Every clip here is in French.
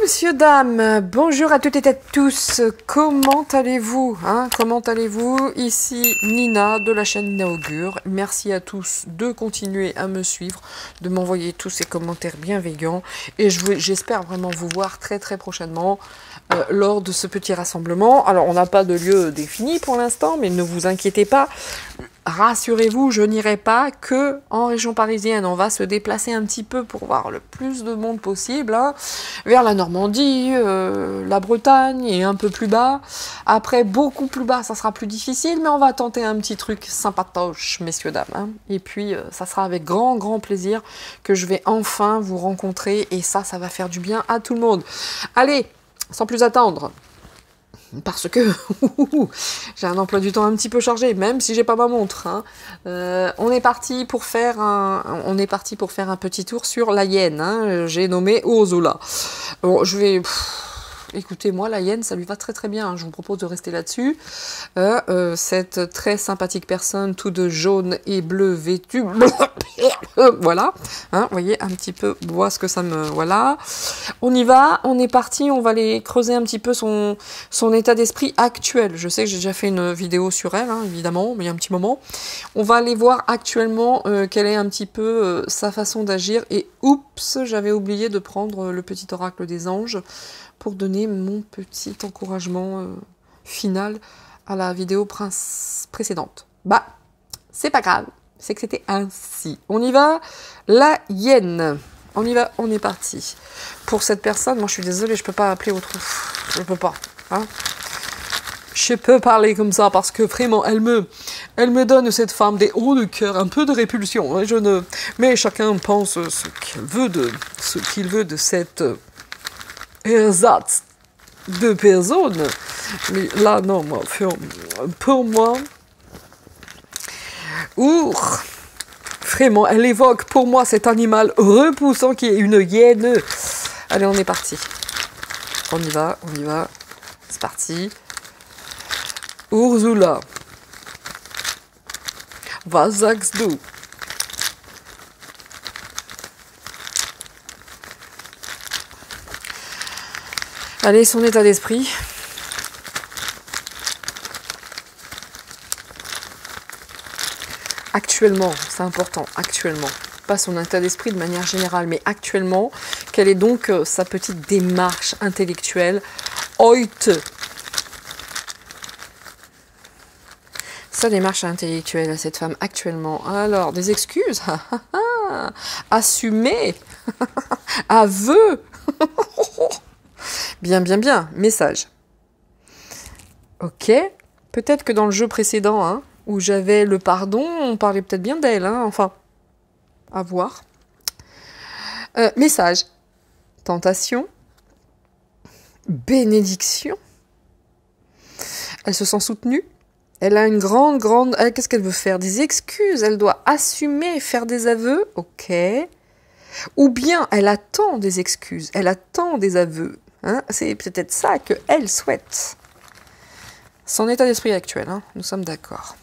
Monsieur, dame, bonjour à toutes et à tous, comment allez-vous Comment allez-vous? Ici Nina de la chaîne Nina Augure. Merci à tous de continuer à me suivre, de m'envoyer tous ces commentaires bienveillants et j'espère vraiment vous voir très prochainement lors de ce petit rassemblement. Alors on n'a pas de lieu défini pour l'instant, mais ne vous inquiétez pas. Rassurez-vous, je n'irai pas que en région parisienne. On va se déplacer un petit peu pour voir le plus de monde possible, vers la Normandie, la Bretagne et un peu plus bas. Après, beaucoup plus bas, ça sera plus difficile, mais on va tenter un petit truc sympatoche, messieurs, dames. Et puis, ça sera avec grand plaisir que je vais enfin vous rencontrer. Et ça va faire du bien à tout le monde. Allez, sans plus attendre. Parce que j'ai un emploi du temps un petit peu chargé, même si j'ai pas ma montre. On est parti pour faire un petit tour sur la hyène. J'ai nommé Ursula. Bon, je vais. Écoutez, moi, la hyène, ça lui va très bien. Je vous propose de rester là-dessus. Cette très sympathique personne, tout de jaune et bleu vêtue. Voilà. Vous voyez un petit peu, voir ce que ça me... Voilà. On y va, on est parti. On va aller creuser un petit peu son état d'esprit actuel. Je sais que j'ai déjà fait une vidéo sur elle, évidemment, mais il y a un petit moment. On va aller voir actuellement quelle est un petit peu sa façon d'agir. Et oups, j'avais oublié de prendre le petit oracle des anges pour donner mon petit encouragement final à la vidéo précédente. Bah, c'est pas grave, c'est que c'était ainsi. On y va, la hyène. On y va, on est parti. Pour cette personne, moi je suis désolée, je peux pas appeler autre... Je peux pas, Je peux parler comme ça parce que vraiment, elle me donne, cette femme, des hauts de cœur, un peu de répulsion. Mais chacun pense ce qu'il veut de cette... ersatz de personne. Mais là, non, moi, pour moi, vraiment, elle évoque pour moi cet animal repoussant qui est une hyène. Allez, on est parti. On y va. C'est parti. Ursula. Was sagst du? Allez, son état d'esprit. Actuellement, c'est important, actuellement. Pas son état d'esprit de manière générale, mais actuellement, quelle est donc sa petite démarche intellectuelle heute? Sa démarche intellectuelle à cette femme actuellement. Alors, des excuses? Assumer? Aveu? Bien. Message. Ok. Peut-être que dans le jeu précédent, où j'avais le pardon, on parlait peut-être bien d'elle, enfin. À voir. Message. Tentation. Bénédiction. Elle se sent soutenue. Elle a une grande... Qu'est-ce qu'elle veut faire? Des excuses. Elle doit assumer, faire des aveux. Ok. Ou bien elle attend des excuses. Elle attend des aveux. C'est peut-être ça qu'elle souhaite. Son état d'esprit actuel, nous sommes d'accord.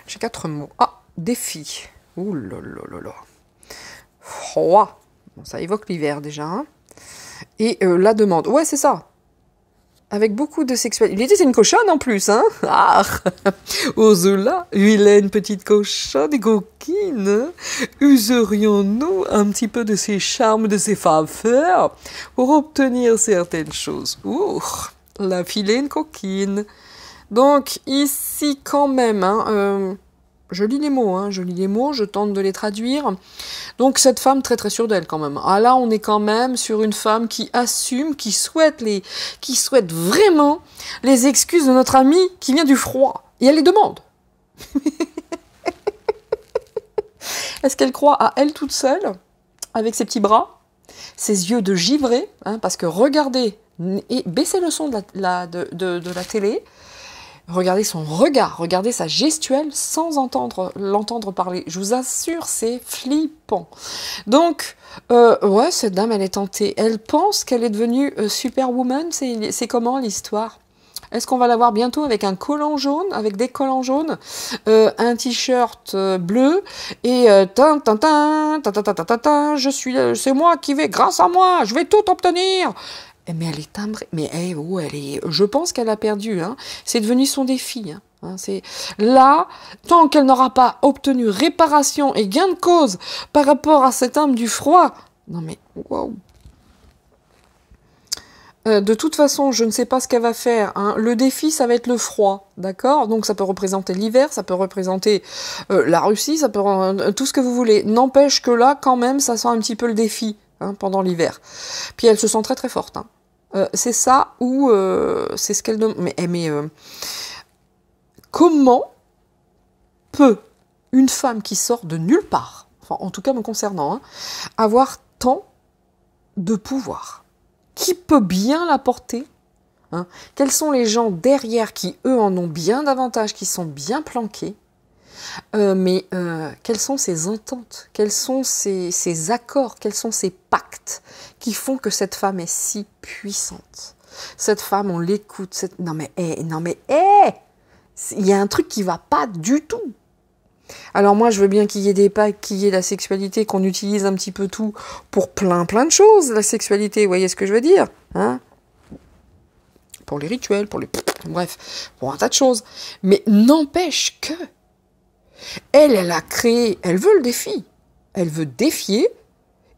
J'ai 4 mots. Défi. Ouh là là. Froid. Bon, ça évoque l'hiver déjà. Et la demande. Ouais, c'est ça. Avec beaucoup de sexualité. C'est une cochonne en plus, Ursula, vilaine petite cochonne et coquine. Userions-nous un petit peu de ses charmes, de ses faveurs pour obtenir certaines choses? La vilaine coquine. Donc, ici, quand même, je lis les mots, je tente de les traduire. Donc, cette femme très sûre d'elle, quand même. Là, on est quand même sur une femme qui assume, qui souhaite vraiment les excuses de notre amie qui vient du froid. Et elle les demande. Est-ce qu'elle croit à elle toute seule, avec ses petits bras, ses yeux de givré, parce que regardez, et baissez le son de la télé, regardez son regard, regardez sa gestuelle sans l'entendre parler. Je vous assure, c'est flippant. Donc, ouais, cette dame, elle est tentée. Elle pense qu'elle est devenue Superwoman. C'est comment l'histoire? Est-ce qu'on va la voir bientôt avec un collant jaune, avec des collants jaunes, un t-shirt bleu et c'est moi qui vais, grâce à moi, je vais tout obtenir. Mais elle est timbrée, mais je pense qu'elle a perdu, hein. C'est devenu son défi, hein. C'est là, tant qu'elle n'aura pas obtenu réparation et gain de cause par rapport à cette âme du froid. Non mais, waouh. De toute façon, je ne sais pas ce qu'elle va faire, hein. Le défi, ça va être le froid, d'accord? Donc ça peut représenter l'hiver, ça peut représenter la Russie, ça peut tout ce que vous voulez. N'empêche que là, quand même, ça sent un petit peu le défi, hein, pendant l'hiver. Puis elle se sent très très forte, hein. C'est ça ou c'est ce qu'elle demande. Mais comment peut une femme qui sort de nulle part, enfin en tout cas me concernant, hein, avoir tant de pouvoir? Qui peut bien la porter, hein? Quels sont les gens derrière qui, eux, en ont bien davantage, qui sont bien planqués? Mais quelles sont ces ententes? Quels sont ces accords? Quels sont ces pactes qui font que cette femme est si puissante? Cette femme, on l'écoute. Non mais, il y a un truc qui va pas du tout. Alors moi, je veux bien qu'il y ait des pactes, qu'il y ait la sexualité, qu'on utilise un petit peu tout pour plein de choses, la sexualité, vous voyez ce que je veux dire, hein? Pour les rituels, bref, pour un tas de choses. Mais n'empêche que elle a créé, elle veut le défi. Elle veut défier,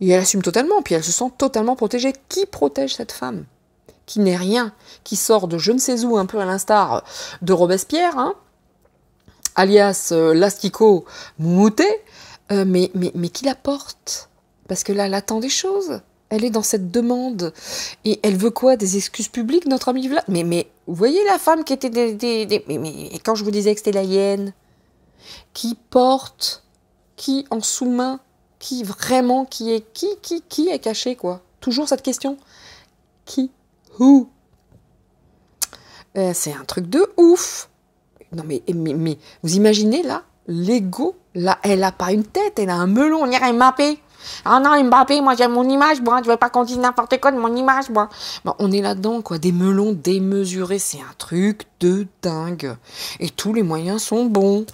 et elle assume totalement, puis elle se sent totalement protégée. Qui protège cette femme? Qui n'est rien, qui sort de je ne sais où, un peu à l'instar de Robespierre, hein, alias l'asticot mouté, mais qui la porte? Parce que là, elle attend des choses. Elle est dans cette demande. Et elle veut quoi? Des excuses publiques, notre amie Vlad? Mais vous voyez la femme qui était mais quand je vous disais que c'était la hyène, qui porte, qui en sous-main, qui vraiment, qui est caché, quoi? Toujours cette question. Qui? Who? C'est un truc de ouf. Non mais vous imaginez là, l'ego, là, elle a pas une tête, elle a un melon, on dirait Mbappé. Ah non, Mbappé, moi j'aime mon image, moi, je veux pas qu'on dise n'importe quoi de mon image, moi. Bon, on est là-dedans, quoi, des melons démesurés, c'est un truc de dingue. Et tous les moyens sont bons.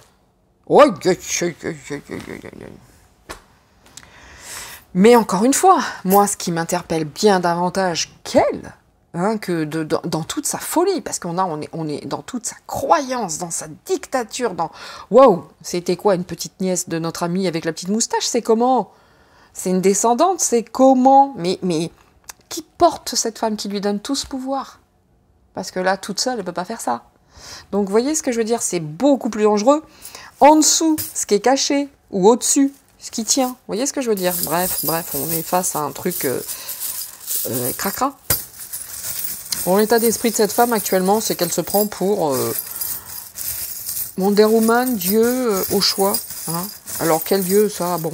Mais encore une fois, moi, ce qui m'interpelle bien davantage qu'elle, hein, que dans toute sa folie, parce on est dans toute sa croyance, dans sa dictature, wow, c'était quoi une petite nièce de notre amie avec la petite moustache? C'est comment? C'est une descendante, c'est comment? Mais qui porte cette femme, qui lui donne tout ce pouvoir? Parce que là, toute seule, elle peut pas faire ça. Donc, vous voyez ce que je veux dire? C'est beaucoup plus dangereux. En dessous, ce qui est caché, ou au-dessus, ce qui tient. Vous voyez ce que je veux dire? Bref, on est face à un truc cracra. Bon, l'état d'esprit de cette femme actuellement, c'est qu'elle se prend pour Wonder Woman, Dieu au choix. Hein. Alors quel dieu ça? Bon,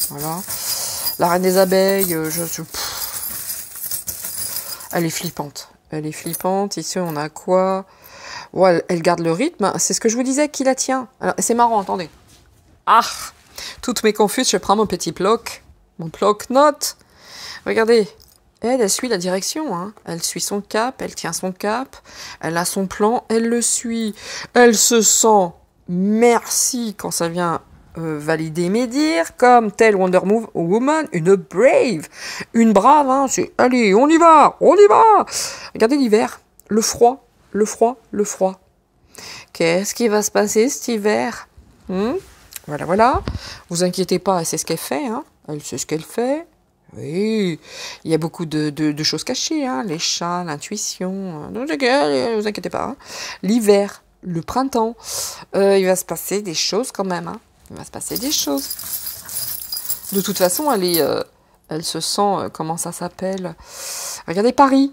voilà. La reine des abeilles, elle est flippante. Elle est flippante. Ici, on a quoi? Ouais, elle garde le rythme. C'est ce que je vous disais qui la tient. C'est marrant, attendez. Ah, toutes mes confuses, je prends mon petit bloc. Mon bloc-notes. Regardez. Elle suit la direction, hein. Elle suit son cap, elle tient son cap, elle a son plan, elle le suit. Elle se sent merci quand ça vient valider mes dires, comme telle Wonder Woman, une brave, une brave, hein. C'est, allez, on y va. Regardez l'hiver, le froid. Qu'est-ce qui va se passer cet hiver? Voilà. Vous inquiétez pas, elle sait ce qu'elle fait, hein. Elle sait ce qu'elle fait. Oui, il y a beaucoup de choses cachées, hein, les chats, l'intuition, ne vous inquiétez pas. Hein. L'hiver, le printemps, il va se passer des choses quand même. Hein. Il va se passer des choses. De toute façon, elle se sent, comment ça s'appelle? Regardez Paris.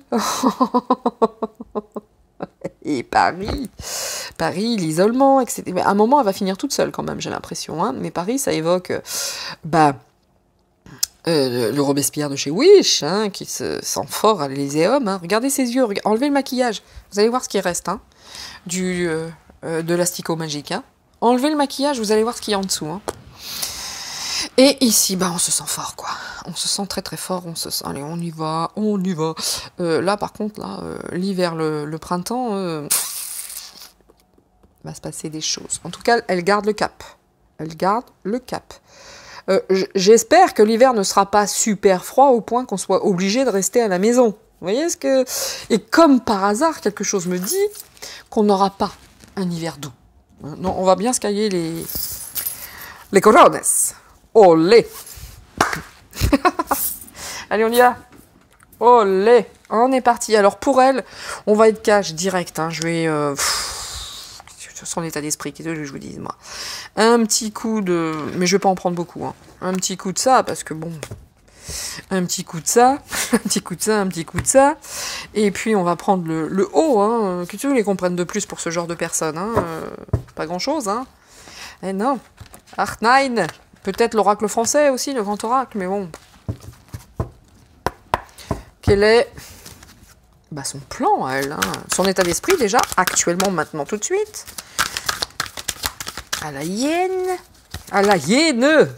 Et Paris, l'isolement, etc. Mais à un moment, elle va finir toute seule quand même, j'ai l'impression. Hein. Mais Paris, ça évoque, le Robespierre de chez Wish, hein, qui se sent fort à l'Élyséeum. Hein. Regardez ses yeux, enlevez le maquillage. Vous allez voir ce qui reste hein, de l'asticot magique. Hein. Enlevez le maquillage, vous allez voir ce qu'il y a en dessous. Hein. Et ici, bah, on se sent fort, quoi. On se sent très très fort, on se sent... Allez, on y va, on y va. Là, par contre, là, l'hiver, le printemps, va se passer des choses. En tout cas, elle garde le cap. Elle garde le cap. J'espère que l'hiver ne sera pas super froid au point qu'on soit obligé de rester à la maison. Vous voyez ce que... Et comme par hasard, quelque chose me dit qu'on n'aura pas un hiver doux. Non, on va bien se cailler les corones. Olé. Allez, on y va. Olé. On est parti. Alors, pour elle, on va être cash direct. Hein. Je vais... son état d'esprit, qu'est-ce que je vous dis, moi. Un petit coup de... Mais je vais pas en prendre beaucoup. Hein. Un petit coup de ça, parce que bon... Un petit coup de ça, un petit coup de ça, un petit coup de ça. Et puis, on va prendre le haut. Hein. Que tu veux les comprennent de plus pour ce genre de personnes. Hein. Pas grand-chose. Hein. Eh non. Artnein. Peut-être l'oracle français aussi, le grand oracle. Mais bon. Quel est... Bah, son plan, elle. Hein. Son état d'esprit, déjà, actuellement, maintenant, tout de suite. À la hyène. À la hyène.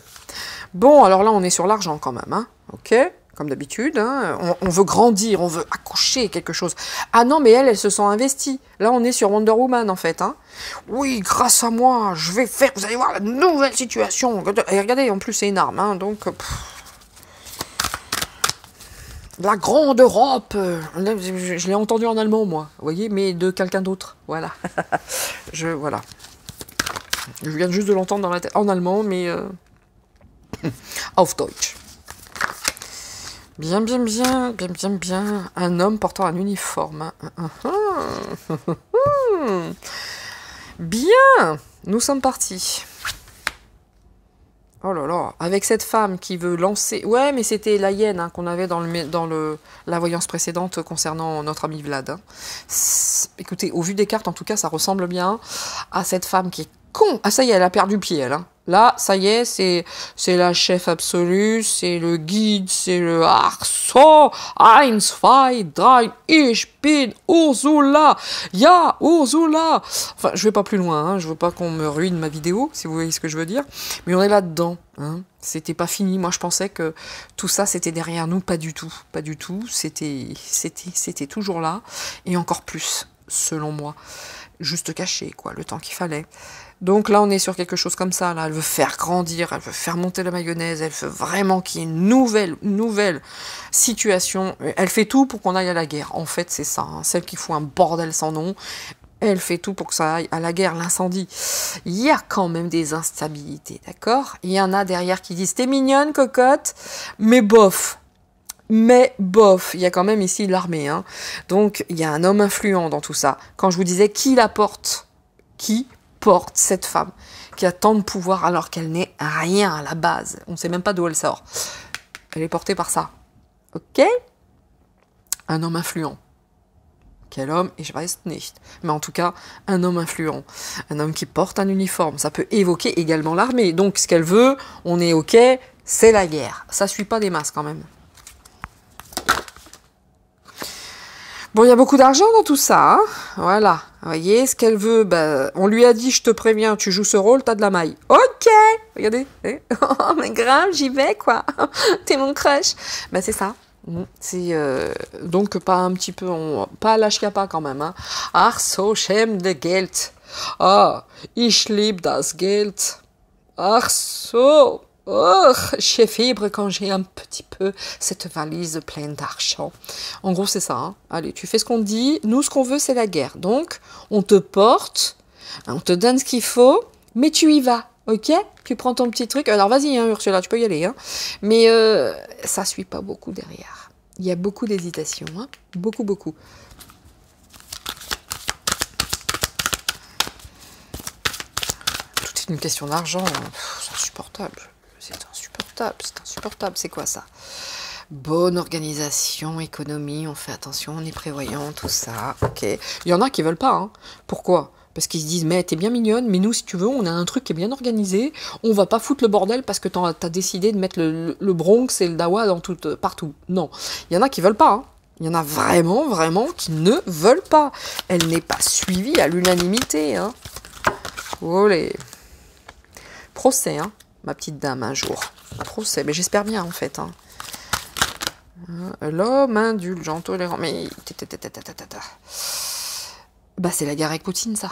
Bon, alors là, on est sur l'argent quand même, hein. Ok, comme d'habitude, hein. On veut grandir, on veut accoucher quelque chose. Ah non, mais elle se sent investie. Là, on est sur Wonder Woman, en fait, hein. Oui, grâce à moi, je vais faire, vous allez voir, la nouvelle situation. Et regardez, en plus, c'est énorme, hein, donc... La grande Europe. Je l'ai entendu en allemand, moi, vous voyez, mais de quelqu'un d'autre, voilà. Voilà. Je viens juste de l'entendre dans la tête, en allemand, mais... Auf Deutsch. Bien, bien, bien, bien, bien, bien. Un homme portant un uniforme. Bien, nous sommes partis. Oh là là, avec cette femme qui veut lancer... Ouais, mais c'était la hyène hein, qu'on avait dans la voyance précédente concernant notre ami Vlad. Hein. Écoutez, au vu des cartes, en tout cas, ça ressemble bien à cette femme qui est con. Ah ça y est, elle a perdu pied, elle. Hein. Là, ça y est, c'est la chef absolue, c'est le guide, c'est le Arso, 1, 2, 3, ich bin Ursula, ja, Ursula. Enfin, je vais pas plus loin, hein, je veux pas qu'on me ruine ma vidéo, si vous voyez ce que je veux dire, mais on est là-dedans, hein. C'était pas fini, moi je pensais que tout ça c'était derrière nous, pas du tout, pas du tout, c'était toujours là, et encore plus, selon moi, juste caché, quoi, le temps qu'il fallait. Donc là, on est sur quelque chose comme ça. Là, elle veut faire grandir, elle veut faire monter la mayonnaise, elle veut vraiment qu'il y ait une nouvelle situation. Elle fait tout pour qu'on aille à la guerre. En fait, c'est ça. Hein. Celle qui fout un bordel sans nom, elle fait tout pour que ça aille à la guerre, l'incendie. Il y a quand même des instabilités, d'accord? Il y en a derrière qui disent « T'es mignonne, cocotte, mais bof ». Mais bof, il y a quand même ici l'armée. Hein. Donc, il y a un homme influent dans tout ça. Quand je vous disais qui la porte, qui porte cette femme qui a tant de pouvoir alors qu'elle n'est rien à la base. On ne sait même pas d'où elle sort. Elle est portée par ça. Ok? Un homme influent. Quel homme? Ich weiß nicht. Mais en tout cas, un homme influent. Un homme qui porte un uniforme. Ça peut évoquer également l'armée. Donc, ce qu'elle veut, on est ok, c'est la guerre. Ça suit pas des masses quand même. Bon, il y a beaucoup d'argent dans tout ça, hein. Voilà. Vous voyez, ce qu'elle veut, bah, on lui a dit, je te préviens, tu joues ce rôle, t'as de la maille. Ok. Regardez. Oh, mais grave, j'y vais, quoi. T'es mon crush. Bah, c'est ça. C'est, donc, pas un petit peu, pas à l'HKPA quand même, hein. Ach so, schäm de Geld. Ah, ich lieb das Geld. Ach so. Oh, j'ai fibre quand j'ai un petit peu cette valise pleine d'argent. En gros, c'est ça. Hein. Allez, tu fais ce qu'on te dit. Nous, ce qu'on veut, c'est la guerre. Donc, on te porte, on te donne ce qu'il faut, mais tu y vas, ok? Tu prends ton petit truc. Alors, vas-y, hein, Ursula, tu peux y aller. Hein. Mais ça suit pas beaucoup derrière. Il y a beaucoup d'hésitation. Hein. Beaucoup, beaucoup. Tout est une question d'argent. C'est insupportable. C'est insupportable, c'est insupportable. C'est quoi ça? Bonne organisation, économie, on fait attention, on est prévoyant, tout ça. Ok. Il y en a qui veulent pas. Hein. Pourquoi? Parce qu'ils se disent, mais t'es bien mignonne, mais nous, si tu veux, on a un truc qui est bien organisé. On va pas foutre le bordel parce que t'as décidé de mettre le Bronx et le Dawa dans partout. Non. Il y en a qui veulent pas. Hein. Il y en a vraiment, vraiment qui ne veulent pas. Elle n'est pas suivie à l'unanimité. Hein. Olé. Procès, hein. Ma petite dame, un jour. Un procès, mais j'espère bien en fait. Hein. L'homme indulgent, tolérant, mais... Bah c'est la guerre avec Poutine, ça.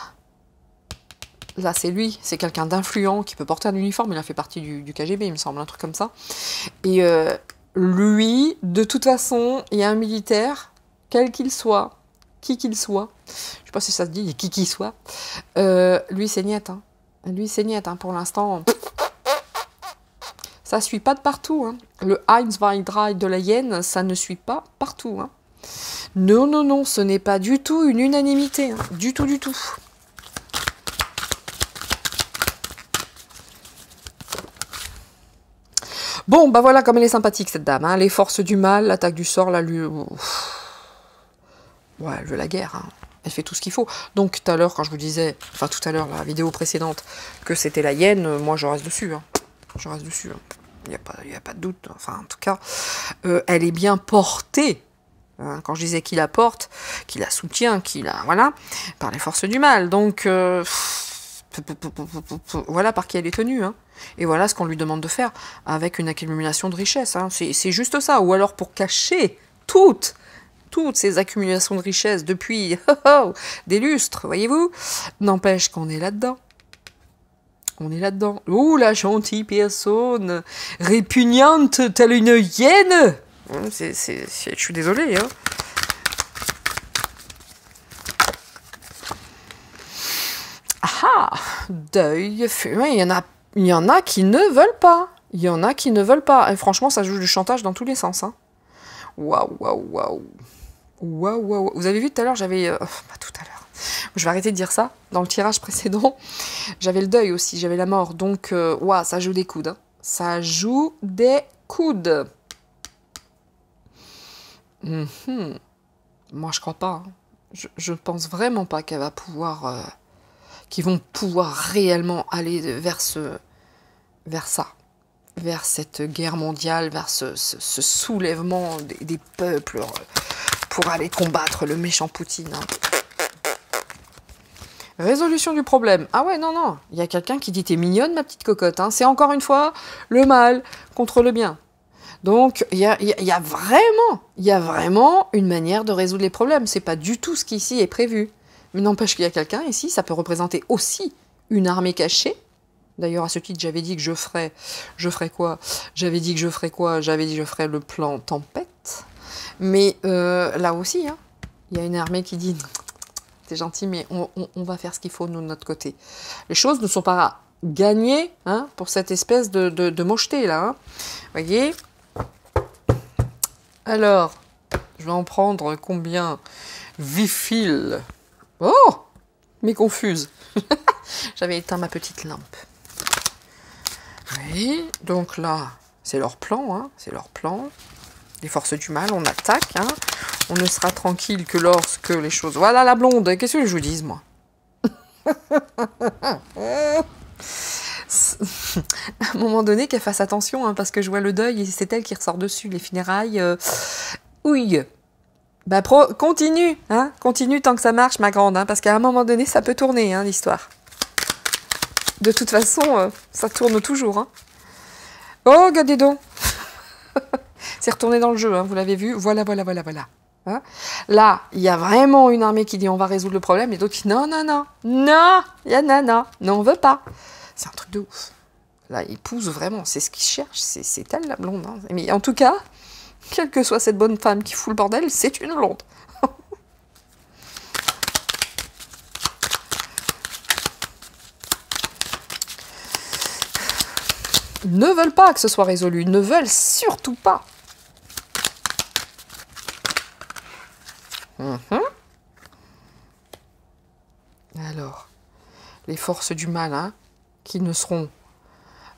Là, c'est lui, c'est quelqu'un d'influent qui peut porter un uniforme, il a fait partie du KGB, il me semble, un truc comme ça. Et lui, de toute façon, il y a un militaire, quel qu'il soit, qui qu'il soit, je sais pas si ça se dit, qui qu'il soit, lui, c'est niet, hein. Lui, c'est niet, hein, pour l'instant. Ça suit pas de partout, hein. Le Einsatzreit de la hyène, ça ne suit pas partout, hein. Non, non, non, ce n'est pas du tout une unanimité, hein. Du tout, du tout. Bon, bah voilà, comme elle est sympathique, cette dame. Hein. Les forces du mal, l'attaque du sort, la lui... Ouais, elle veut la guerre. Hein. Elle fait tout ce qu'il faut. Donc, tout à l'heure, quand je vous disais, enfin, tout à l'heure, la vidéo précédente, que c'était la hyène, moi, je reste dessus. Hein. Je reste dessus. Hein. Il n'y a pas de doute. Enfin, en tout cas, elle est bien portée. Hein. Quand je disais qu'il la porte, qu'il la soutient, qu'il la... Voilà, par les forces du mal. Donc... voilà par qui elle est tenue, hein. Et voilà ce qu'on lui demande de faire avec une accumulation de richesses. Hein. C'est juste ça. Ou alors pour cacher toutes ces accumulations de richesses depuis des lustres, voyez-vous. N'empêche qu'on est là-dedans. On est là-dedans. Oh, la gentille personne, répugnante telle une hyène. Je suis désolée, hein. Ah, deuil, il y en a qui ne veulent pas. Il y en a qui ne veulent pas. Et franchement, ça joue du chantage dans tous les sens. Hein. Waouh, waouh, waouh. Waouh, waouh. Vous avez vu tout à l'heure, j'avais... pas tout à l'heure. Je vais arrêter de dire ça. Dans le tirage précédent, j'avais le deuil aussi, j'avais la mort. Donc, waouh, ça joue des coudes. Hein. Ça joue des coudes. Moi, je crois pas. Hein. Je pense vraiment pas qu'elle va pouvoir... qui vont pouvoir réellement aller vers ça, vers cette guerre mondiale, vers ce soulèvement des peuples pour aller combattre le méchant Poutine. Hein. Résolution du problème. Ah ouais, non, non, il y a quelqu'un qui dit « T'es mignonne, ma petite cocotte. Hein. » C'est encore une fois le mal contre le bien. Donc, il y a vraiment une manière de résoudre les problèmes. C'est pas du tout ce qui ici est prévu. Mais n'empêche qu'il y a quelqu'un ici, ça peut représenter aussi une armée cachée. D'ailleurs, à ce titre, j'avais dit que je ferais quoi? J'avais dit que je ferais quoi? J'avais dit que je ferais le plan tempête. Mais là aussi, hein, il y a une armée qui dit « T'es gentil, mais on va faire ce qu'il faut, nous, de notre côté. » Les choses ne sont pas gagnées hein, pour cette espèce de mocheté, là. Hein. Voyez? Alors, je vais en prendre combien? Vifil. Oh, mais confuse. J'avais éteint ma petite lampe. Oui, donc là, c'est leur plan, hein, c'est leur plan. Les forces du mal, on attaque, hein. On ne sera tranquille que lorsque les choses... Voilà la blonde, qu'est-ce que je vous dise, moi? À un moment donné, qu'elle fasse attention, hein, parce que je vois le deuil et c'est elle qui ressort dessus, les funérailles. Ouille. Bah, continue, hein, continue tant que ça marche, ma grande, hein, parce qu'à un moment donné, ça peut tourner, hein, l'histoire. De toute façon, ça tourne toujours, hein. Oh, regardez donc. C'est retourné dans le jeu, hein, vous l'avez vu. Voilà. Hein. Là, il y a vraiment une armée qui dit on va résoudre le problème, et d'autres qui non, on veut pas. C'est un truc de ouf. Là, ils poussent vraiment, c'est ce qu'ils cherchent, c'est elle la blonde. Hein. Mais en tout cas... Quelle que soit cette bonne femme qui fout le bordel, c'est une blonde. Ils ne veulent pas que ce soit résolu. Ils ne veulent surtout pas. Alors, les forces du mal, hein, qui ne seront...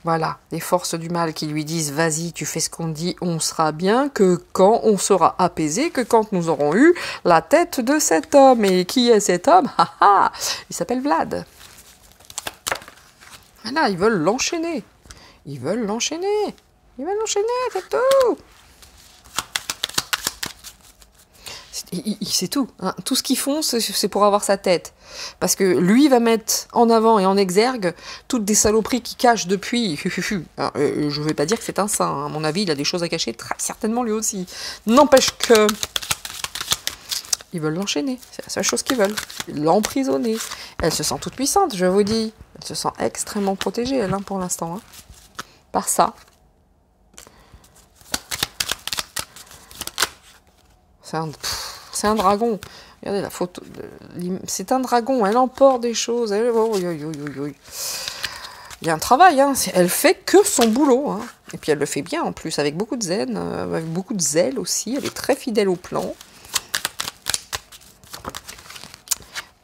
Voilà, les forces du mal qui lui disent « Vas-y, tu fais ce qu'on dit, on sera bien, que quand on sera apaisé, que quand nous aurons eu la tête de cet homme. » Et qui est cet homme? Il s'appelle Vlad. Voilà, ils veulent l'enchaîner. C'est C'est tout. Hein. Tout ce qu'ils font, c'est pour avoir sa tête. Parce que lui va mettre en avant et en exergue toutes des saloperies qui cachent depuis. Alors, je ne vais pas dire que c'est un saint. Hein. À mon avis, il a des choses à cacher, très certainement lui aussi. N'empêche que... Ils veulent l'enchaîner. C'est la seule chose qu'ils veulent. L'emprisonner. Elle se sent toute puissante, je vous dis. Elle se sent extrêmement protégée, elle, hein, pour l'instant. Hein. Par ça. C'est un dragon. Regardez la photo. C'est un dragon. Elle emporte des choses. Il y a un travail. Hein. Elle fait que son boulot. Hein. Et puis elle le fait bien en plus, avec beaucoup de zen, avec beaucoup de zèle aussi. Elle est très fidèle au plan.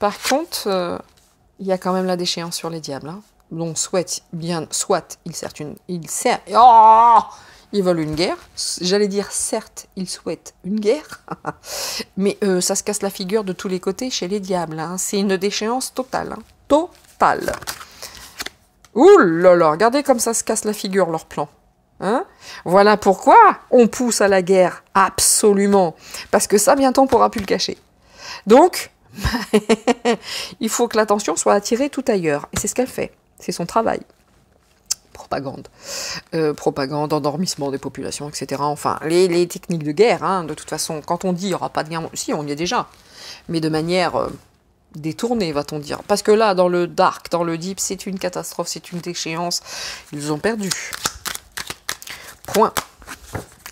Par contre, il y a quand même la déchéance sur les diables. Hein. Donc soit ils veulent une guerre. J'allais dire, certes, ils souhaitent une guerre. Mais ça se casse la figure de tous les côtés chez les diables. Hein. C'est une déchéance totale. Hein. Totale. Ouh là là, regardez comme ça se casse la figure, leur plan. Hein? Voilà pourquoi on pousse à la guerre. Absolument. Parce que ça, bientôt, on ne pourra plus le cacher. Donc, il faut que l'attention soit attirée tout ailleurs. Et c'est ce qu'elle fait. C'est son travail. Propagande, endormissement des populations, etc. Enfin, les techniques de guerre, hein, de toute façon, quand on dit il n'y aura pas de guerre, si, on y est déjà, mais de manière détournée, va-t-on dire. Parce que là, dans le dark, dans le deep, c'est une catastrophe, c'est une déchéance. Ils ont perdu. Point.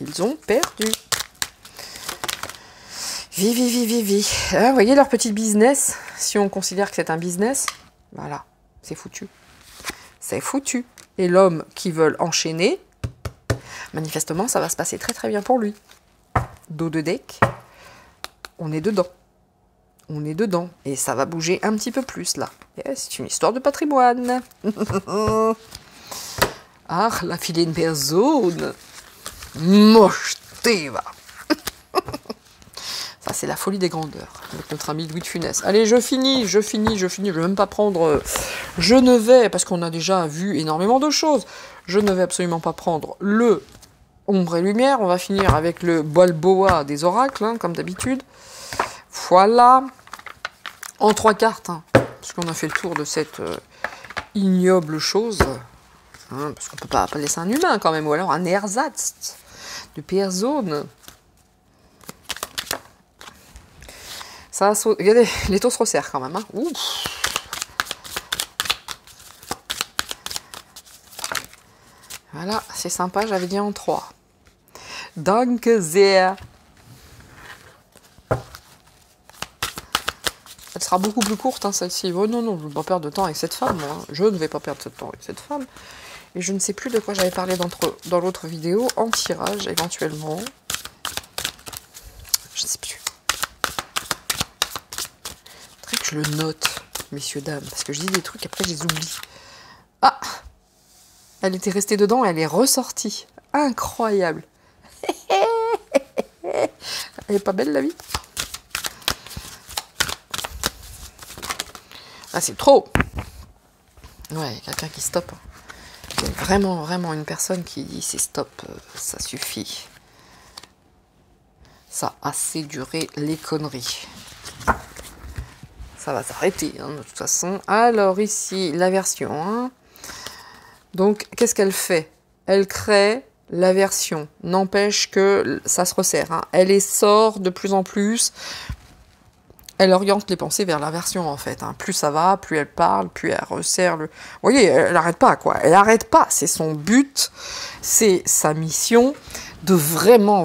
Ils ont perdu. Vivi. Hein, vous voyez leur petit business, si on considère que c'est un business, voilà, c'est foutu. C'est foutu. Et l'homme qui veut enchaîner, manifestement, ça va se passer très très bien pour lui. Dos de deck, on est dedans. On est dedans. Et ça va bouger un petit peu plus, là. C'est une histoire de patrimoine. Ah, la filet de personne. Mochteva. Ça, c'est la folie des grandeurs, avec notre ami Louis de Funès. Allez, je finis, je vais même pas prendre... Je ne vais, parce qu'on a déjà vu énormément de choses, je ne vais absolument pas prendre le ombre et lumière, on va finir avec le Balboa des oracles, hein, comme d'habitude. Voilà. En 3 cartes, hein, parce qu'on a fait le tour de cette ignoble chose, hein, parce qu'on peut pas appeler ça un humain, quand même, ou alors un ersatz de personne. Ça saute. Regardez, les taux se resserrent quand même. Hein. Ouf. Voilà, c'est sympa, j'avais dit en 3. Danke sehr. Elle sera beaucoup plus courte, hein, celle-ci. Oh non, je ne vais pas perdre de temps avec cette femme. Moi. Je ne vais pas perdre de temps avec cette femme. Et je ne sais plus de quoi j'avais parlé dans l'autre vidéo. En tirage, éventuellement. Je ne sais plus. Que je le note, messieurs, dames, parce que je dis des trucs, après je les oublie. Ah! Elle était restée dedans, elle est ressortie. Incroyable. Elle est pas belle, la vie? Ah, c'est trop! Ouais, quelqu'un qui stoppe. Il y a vraiment une personne qui dit c'est stop, ça suffit. Ça a assez duré les conneries. Ça va s'arrêter, hein, de toute façon. Alors, ici, l'aversion. Hein. Donc, qu'est-ce qu'elle fait? Elle crée l'aversion. N'empêche que ça se resserre. Hein. Elle les sort de plus en plus. Elle oriente les pensées vers l'aversion, en fait. Hein. Plus ça va, plus elle parle, plus elle resserre. Vous voyez, elle n'arrête pas, quoi. Elle n'arrête pas. C'est son but. C'est sa mission. De vraiment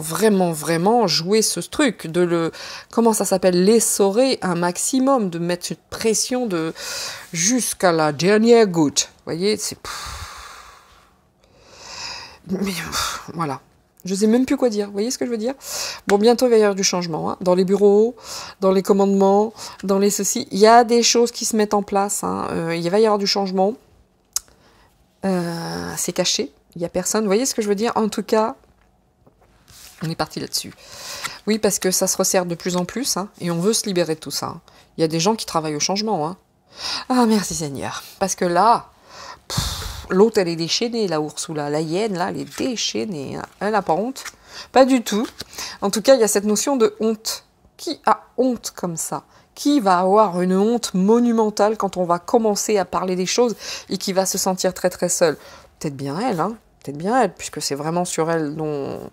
jouer ce truc, de le, comment ça s'appelle, l'essorer un maximum, de mettre une pression de jusqu'à la dernière goutte. Vous voyez, c'est... Mais voilà. Je sais même plus quoi dire. Vous voyez ce que je veux dire? Bon, bientôt il va y avoir du changement. Hein. Dans les bureaux, dans les commandements, dans les ceci. Il y a des choses qui se mettent en place. Hein. Il va y avoir du changement. C'est caché. Il n'y a personne. Vous voyez ce que je veux dire? En tout cas... On est parti là-dessus. Oui, parce que ça se resserre de plus en plus, hein, et on veut se libérer de tout ça. Hein. Il y a des gens qui travaillent au changement. Hein. Ah, merci Seigneur. Parce que là, l'autre, elle est déchaînée, la Ursula. La hyène, là, elle est déchaînée. Hein. Elle n'a pas honte. Pas du tout. En tout cas, il y a cette notion de honte. Qui a honte comme ça? Qui va avoir une honte monumentale quand on va commencer à parler des choses et qui va se sentir très très seule? Peut-être bien elle, hein? Peut-être bien elle, puisque c'est vraiment sur elle dont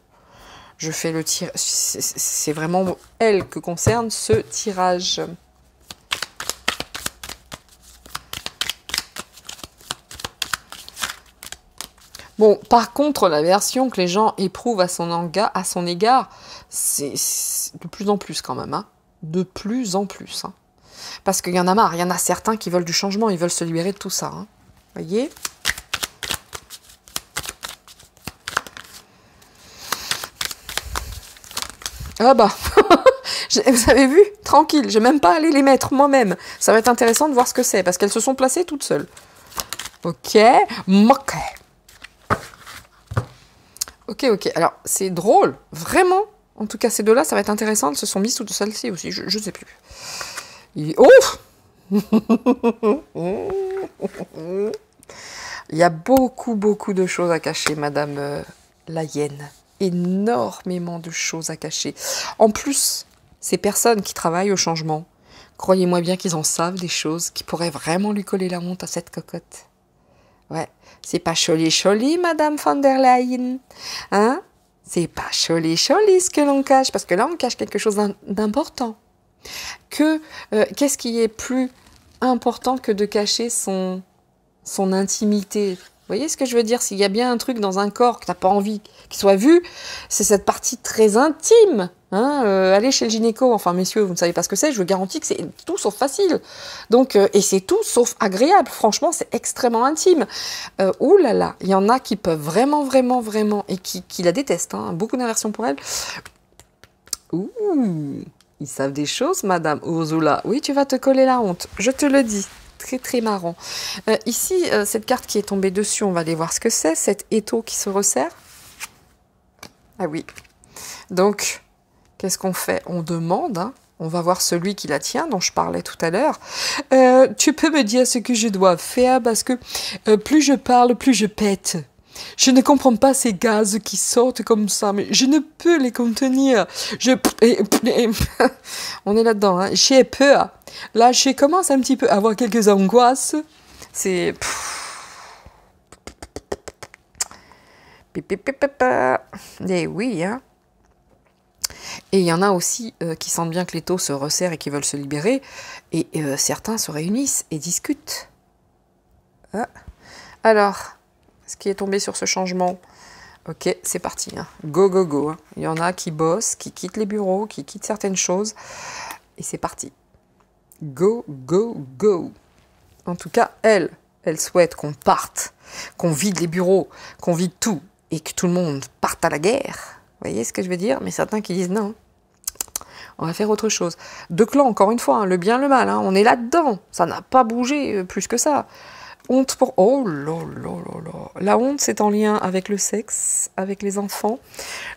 je fais le tir. C'est vraiment elle que concerne ce tirage. Bon, par contre, la version que les gens éprouvent à son égard, c'est de plus en plus quand même, hein. De plus en plus. Hein. Parce qu'il y en a marre, il y en a certains qui veulent du changement, ils veulent se libérer de tout ça. Hein. Voyez ? Ah bah, vous avez vu? Tranquille, je vais même pas aller les mettre moi-même. Ça va être intéressant de voir ce que c'est, parce qu'elles se sont placées toutes seules. Ok, ok. Alors, c'est drôle, vraiment. En tout cas, ces deux-là, ça va être intéressant. Elles se sont mises toutes celles-ci aussi, je ne sais plus. Ouf. Il y a beaucoup de choses à cacher, Madame la hyène. Énormément de choses à cacher. En plus, ces personnes qui travaillent au changement, croyez-moi bien qu'ils en savent des choses qui pourraient vraiment lui coller la honte à cette cocotte. Ouais, c'est pas choli, Madame von der Leyen. Hein? C'est pas choli ce que l'on cache, parce que là, on cache quelque chose d'important. Qu'est-ce qui est plus important que de cacher son intimité? Vous voyez ce que je veux dire? S'il y a bien un truc dans un corps que tu n'as pas envie qu'il soit vu, c'est cette partie très intime. Hein, allez chez le gynéco, enfin messieurs, vous ne savez pas ce que c'est, je vous garantis que c'est tout sauf facile. Donc, et c'est tout sauf agréable, franchement, c'est extrêmement intime. Ouh là là, il y en a qui peuvent vraiment, et qui la détestent, hein, beaucoup d'aversion pour elle. Ouh, ils savent des choses, Madame Ursula. Oui, tu vas te coller la honte, je te le dis. Très marrant. Ici, cette carte qui est tombée dessus, on va aller voir ce que c'est, cet étau qui se resserre. Ah oui. Donc, qu'est-ce qu'on fait? On demande, hein, on va voir celui qui la tient, dont je parlais tout à l'heure. Tu peux me dire ce que je dois faire, parce que plus je parle, plus je pète. Je ne comprends pas ces gaz qui sortent comme ça, mais je ne peux les contenir. On est là-dedans, hein. J'ai peur. Là, je commence un petit peu à avoir quelques angoisses. C'est... Et oui, hein. Et il y en a aussi qui sentent bien que l'étau se resserre et qui veulent se libérer. Et certains se réunissent et discutent. Ah. Alors... ce qui est tombé sur ce changement. Ok, c'est parti. Hein. Go. Hein. Il y en a qui bossent, qui quittent les bureaux, qui quittent certaines choses. Et c'est parti. Go. En tout cas, elle souhaite qu'on parte, qu'on vide les bureaux, qu'on vide tout, et que tout le monde parte à la guerre. Vous voyez ce que je veux dire? Mais certains qui disent non. On va faire autre chose. Deux clans, encore une fois, hein, le bien, le mal. Hein, on est là-dedans. Ça n'a pas bougé plus que ça. Honte pour... Oh là. La honte, c'est en lien avec le sexe, avec les enfants.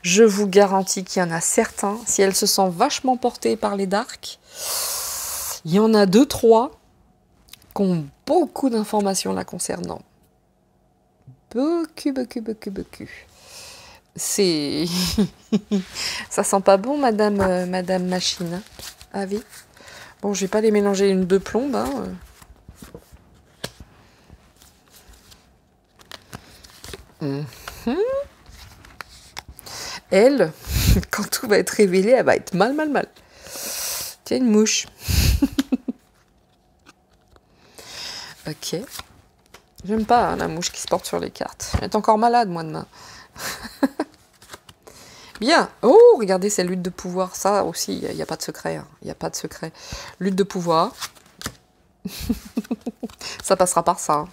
Je vous garantis qu'il y en a certains, si elles se sentent vachement portées par les darks, il y en a 2-3 qui ont beaucoup d'informations la concernant. Beaucoup. C'est... Ça sent pas bon, Madame Machine. Hein. Ah oui. Bon, je vais pas les mélanger une de plombe, hein. Elle, quand tout va être révélé, elle va être mal. Tiens, une mouche. Ok. J'aime pas hein, la mouche qui se porte sur les cartes. Je vais être encore malade, moi, demain. Bien. Oh, regardez, c'est lutte de pouvoir. Ça aussi, il n'y a pas de secret. Hein. Il n'y a pas de secret. Lutte de pouvoir. Ça passera par ça. Hein.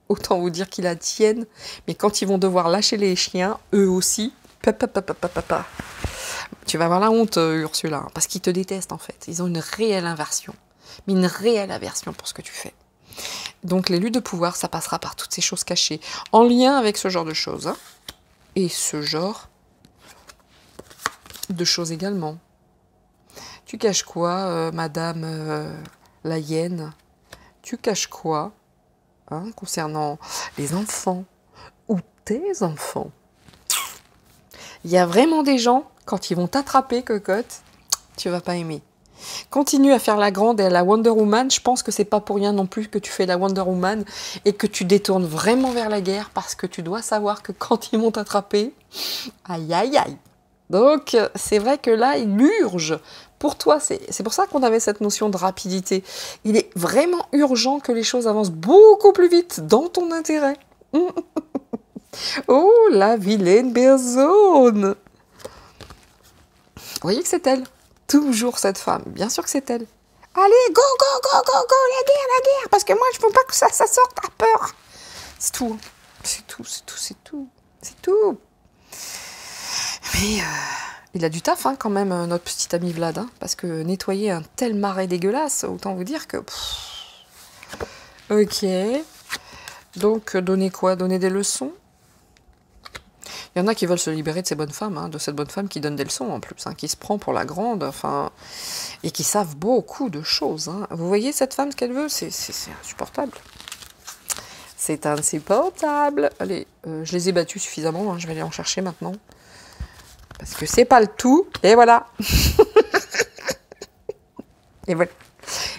Autant vous dire qu'ils la tiennent, mais quand ils vont devoir lâcher les chiens, eux aussi, tu vas avoir la honte, Ursula, hein, parce qu'ils te détestent en fait. Ils ont une réelle inversion, mais une réelle aversion pour ce que tu fais. Donc les luttes de pouvoir, ça passera par toutes ces choses cachées, en lien avec ce genre de choses, hein, et ce genre de choses également. Tu caches quoi, Madame la hyène? Tu caches quoi? Hein, concernant les enfants ou tes enfants. Il y a vraiment des gens, quand ils vont t'attraper, cocotte, tu vas pas aimer. Continue à faire la grande et à la Wonder Woman. Je pense que c'est pas pour rien non plus que tu fais la Wonder Woman et que tu détournes vraiment vers la guerre parce que tu dois savoir que quand ils vont t'attraper, aïe aïe aïe. Donc c'est vrai que là, il urge. Pour toi, c'est pour ça qu'on avait cette notion de rapidité. Il est vraiment urgent que les choses avancent beaucoup plus vite dans ton intérêt. Oh, la vilaine personne. Vous voyez que c'est elle. Toujours cette femme. Bien sûr que c'est elle. Allez, go, go, go, go, go, la guerre, parce que moi, je veux pas que ça sorte à peur. C'est tout. C'est tout, c'est tout, c'est tout. C'est tout. Mais il a du taf, hein, quand même, notre petit ami Vlad. Hein, parce que nettoyer un tel marais dégueulasse, autant vous dire que... Ok. Donc, donner quoi? Donner des leçons? Il y en a qui veulent se libérer de ces bonnes femmes, hein, de cette bonne femme qui donne des leçons en plus, hein, qui se prend pour la grande, enfin, et qui savent beaucoup de choses. Hein. Vous voyez cette femme, ce qu'elle veut, c'est insupportable. C'est insupportable. Allez, je les ai battus suffisamment, hein, je vais aller en chercher maintenant. Parce que c'est pas le tout, et voilà. Et voilà.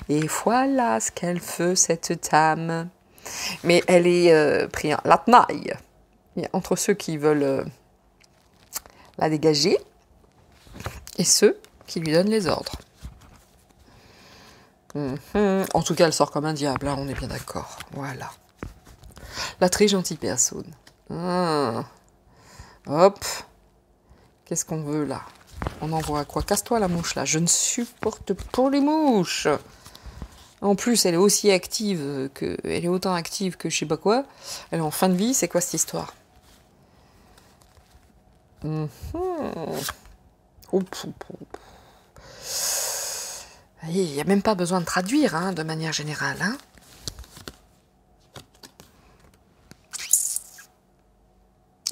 Et voilà ce qu'elle fait, cette dame. Mais elle est pris la tenaille. Entre ceux qui veulent la dégager et ceux qui lui donnent les ordres. En tout cas, elle sort comme un diable, hein, on est bien d'accord. Voilà. La très gentille personne. Hop. Qu'est-ce qu'on veut là? On envoie quoi? Casse-toi la mouche là. Je ne supporte pas les mouches. En plus, elle est aussi active que... Elle est autant active que je sais pas quoi. Elle est en fin de vie, c'est quoi cette histoire? Il n'y a même pas besoin de traduire, hein, de manière générale. Hein.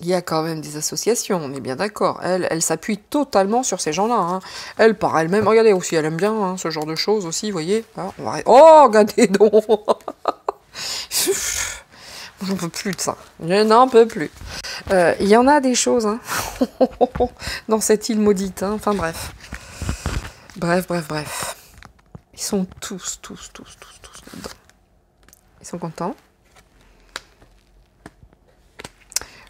Il y a quand même des associations, on est bien d'accord. Elle s'appuie totalement sur ces gens-là. Hein. Elle, par elle-même, regardez aussi, elle aime bien hein, ce genre de choses aussi, vous voyez. Alors, on va... Oh, regardez donc. J'en peux plus de ça. Je n'en peux plus. Il y en a des choses hein, dans cette île maudite. Hein. Enfin bref. Bref. Ils sont tous dedans. Ils sont contents.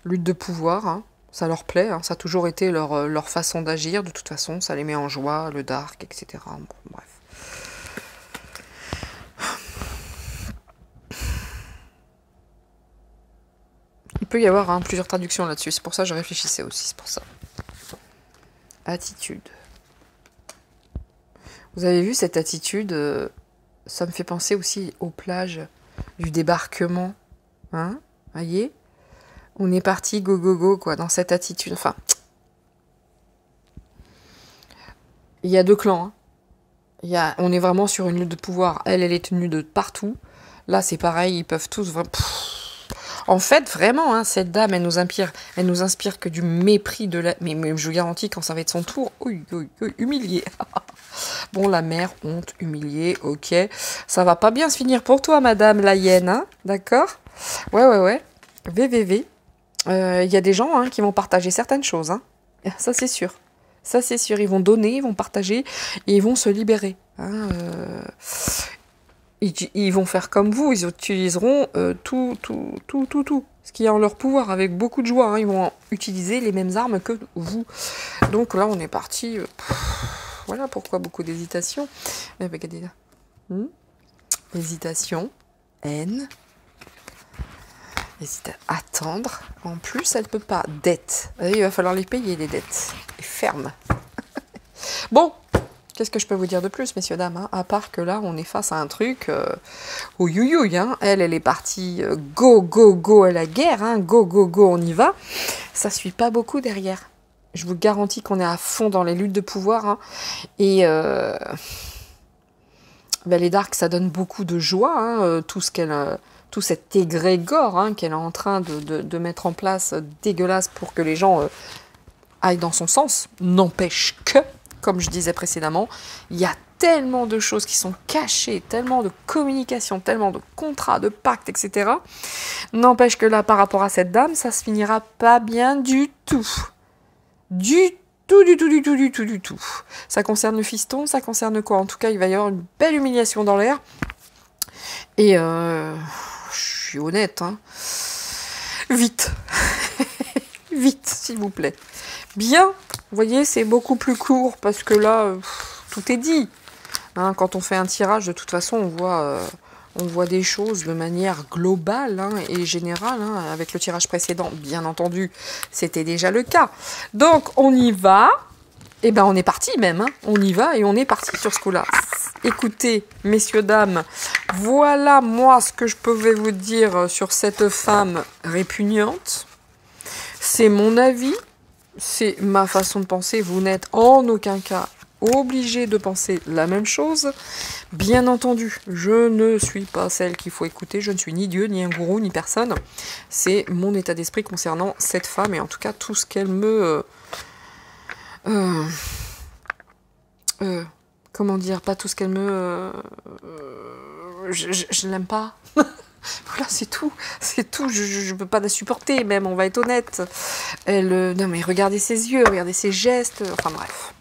Lutte de pouvoir, hein. Ça leur plaît. Hein. Ça a toujours été leur façon d'agir. De toute façon, ça les met en joie, le dark, etc. Bon, bref. Il peut y avoir hein, plusieurs traductions là-dessus. C'est pour ça que je réfléchissais aussi. C'est pour ça. Attitude. Vous avez vu cette attitude ça me fait penser aussi aux plages du débarquement. Hein? Voyez? On est parti go go go quoi dans cette attitude. Enfin, il y a deux clans. Hein. On est vraiment sur une lutte de pouvoir. Elle est tenue de partout. Là, c'est pareil. Ils peuvent tous. En fait, vraiment, hein, cette dame, elle nous inspire que du mépris de la. Mais je vous garantis, quand ça va être son tour, humilié. Bon, la mère, honte, humiliée, ok. Ça va pas bien se finir pour toi, madame la hyène, hein, d'accord? Ouais. VVV. Y a des gens hein, qui vont partager certaines choses, hein. Ça c'est sûr. Ça c'est sûr. Ils vont donner, ils vont partager et ils vont se libérer. Hein, ils vont faire comme vous, ils utiliseront tout ce qui est en leur pouvoir, avec beaucoup de joie. Hein. Ils vont utiliser les mêmes armes que vous. Donc là, on est parti. Voilà pourquoi beaucoup d'hésitation. Regardez là. Hésitation, haine, attendre. En plus, elle peut pas. Dette. Il va falloir les payer, les dettes. Et ferme. Bon. Qu'est-ce que je peux vous dire de plus, messieurs, dames hein, à part que là, on est face à un truc au youyouille. Hein. Elle est partie go à la guerre. Hein. Go, on y va. Ça suit pas beaucoup derrière. Je vous garantis qu'on est à fond dans les luttes de pouvoir. Hein. Et les darks, ça donne beaucoup de joie. Hein, tout cet égrégore hein, qu'elle est en train de mettre en place dégueulasse pour que les gens aillent dans son sens. N'empêche que... Comme je disais précédemment, il y a tellement de choses qui sont cachées, tellement de communication, tellement de contrats, de pactes, etc. N'empêche que là, par rapport à cette dame, ça se finira pas bien du tout. Du tout du tout, du tout, du tout, du tout. Ça concerne le fiston, ça concerne quoi? En tout cas, il va y avoir une belle humiliation dans l'air. Et je suis honnête, hein. Vite. Vite, s'il vous plaît. Bien, vous voyez, c'est beaucoup plus court parce que là, tout est dit. Hein, quand on fait un tirage, de toute façon, on voit des choses de manière globale hein, et générale. Hein, avec le tirage précédent, bien entendu, c'était déjà le cas. Donc, on y va. Eh ben, on est parti même. Hein. On y va et on est parti sur ce coup-là. Écoutez, messieurs, dames, voilà moi ce que je pouvais vous dire sur cette femme répugnante. C'est mon avis, c'est ma façon de penser. Vous n'êtes en aucun cas obligé de penser la même chose. Bien entendu, je ne suis pas celle qu'il faut écouter. Je ne suis ni Dieu, ni un gourou, ni personne. C'est mon état d'esprit concernant cette femme et en tout cas tout ce qu'elle me... comment dire, pas tout ce qu'elle me... je l'aime pas. Voilà, c'est tout, je peux pas la supporter, même, on va être honnête. Non mais regardez ses yeux, regardez ses gestes, enfin bref.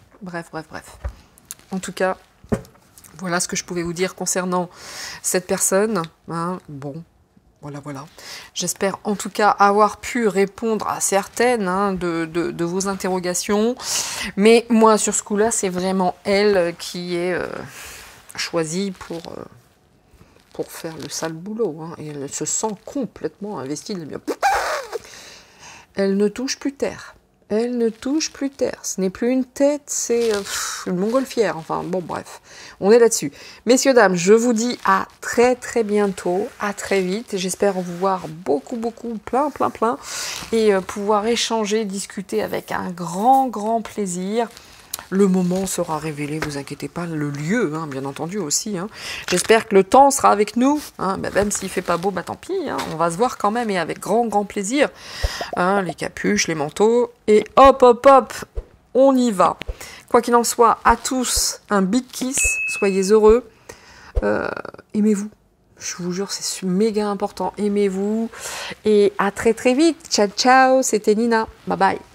En tout cas, voilà ce que je pouvais vous dire concernant cette personne. Hein, bon, voilà. J'espère en tout cas avoir pu répondre à certaines hein, de vos interrogations. Mais moi, sur ce coup-là, c'est vraiment elle qui est choisie pour faire le sale boulot. Hein, et elle se sent complètement investie. Elle ne touche plus terre. Elle ne touche plus terre. Ce n'est plus une tête, c'est une montgolfière. Enfin, bon, bref. On est là-dessus. Messieurs, dames, je vous dis à très, très bientôt. À très vite. J'espère vous voir beaucoup, plein. Et pouvoir échanger, discuter avec un grand plaisir. Le moment sera révélé, vous inquiétez pas, le lieu, hein, bien entendu aussi. Hein. J'espère que le temps sera avec nous, hein, bah, même s'il fait pas beau, bah tant pis, hein, on va se voir quand même et avec grand plaisir. Hein, les capuches, les manteaux, et hop, on y va. Quoi qu'il en soit, à tous, un big kiss, soyez heureux, aimez-vous. Je vous jure, c'est méga important, aimez-vous, et à très vite. Ciao, c'était Nina, bye bye.